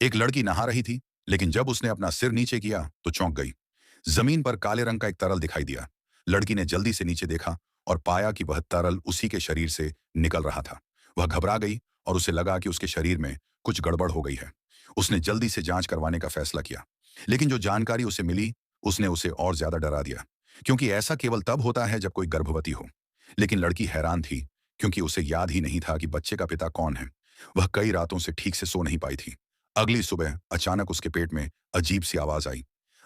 एक लड़की नहा रही थी, लेकिन जब उसने अपना सिर नीचे किया तो चौंक गई। जमीन पर काले रंग का एक तरल दिखाई दिया। लड़की ने जल्दी से नीचे देखा और पाया कि वह तरल उसी के शरीर से निकल रहा था। वह घबरा गई और उसे लगा कि उसके शरीर में कुछ गड़बड़ हो गई है। उसने जल्दी से जांच करवाने का फैसला किया, लेकिन जो जानकारी उसे मिली उसने उसे और ज्यादा डरा दिया, क्योंकि ऐसा केवल तब होता है जब कोई गर्भवती हो। लेकिन लड़की हैरान थी, क्योंकि उसे याद ही नहीं था कि बच्चे का पिता कौन है। वह कई रातों से ठीक से सो नहीं पाई थी। अगली सुबह अचानक उसके पेट में अजीब सी आवाज आई।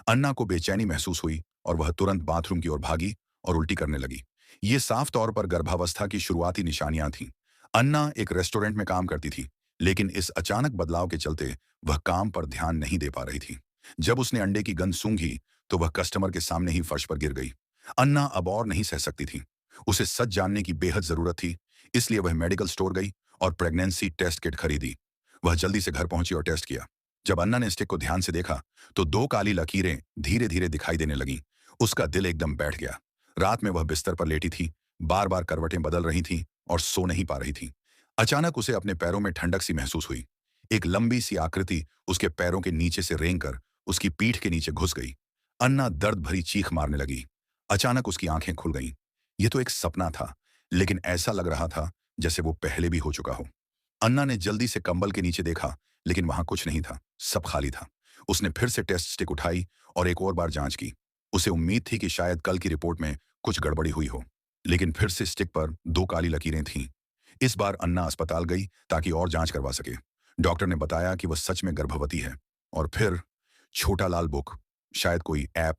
अन्ना को बेचैनी महसूस हुई और वह तुरंत बाथरूम की ओर भागी और उल्टी करने लगी। ये साफ तौर पर गर्भावस्था की शुरुआती निशानियां थीं। अन्ना एक रेस्टोरेंट में काम करती थी, लेकिन इस अचानक बदलाव के चलते वह काम पर ध्यान नहीं दे पा रही थी। जब उसने अंडे की गंध सूंघी तो वह कस्टमर के सामने ही फर्श पर गिर गई। अन्ना अब और नहीं सह सकती थी। उसे सच जानने की बेहद जरूरत थी, इसलिए वह मेडिकल स्टोर गई और प्रेगनेंसी टेस्ट किट खरीदी। वह जल्दी से घर पहुंची और टेस्ट किया। जब अन्ना ने स्टिक को ध्यान से देखा तो दो काली लकीरें धीरे धीरे दिखाई देने लगीं। उसका दिल एकदम बैठ गया। रात में वह बिस्तर पर लेटी थी, बार बार करवटें बदल रही थी और सो नहीं पा रही थी। अचानक उसे अपने पैरों में ठंडक सी महसूस हुई। एक लंबी सी आकृति उसके पैरों के नीचे से रेंगकर उसकी पीठ के नीचे घुस गई। अन्ना दर्द भरी चीख मारने लगी। अचानक उसकी आंखें खुल गईं। ये तो एक सपना था, लेकिन ऐसा लग रहा था जैसे वो पहले भी हो चुका हो। अन्ना ने जल्दी से कंबल के नीचे देखा, लेकिन वहां कुछ नहीं था, सब खाली था। उसने फिर से टेस्ट स्टिक उठाई और एक और बार जांच की। उसे उम्मीद थी कि शायद कल की रिपोर्ट में कुछ गड़बड़ी हुई हो, लेकिन फिर से स्टिक पर दो काली लकीरें थीं। इस बार अन्ना अस्पताल गई ताकि और जांच करवा सके। डॉक्टर ने बताया कि वह सच में गर्भवती है। और फिर छोटा लाल बुक, शायद कोई ऐप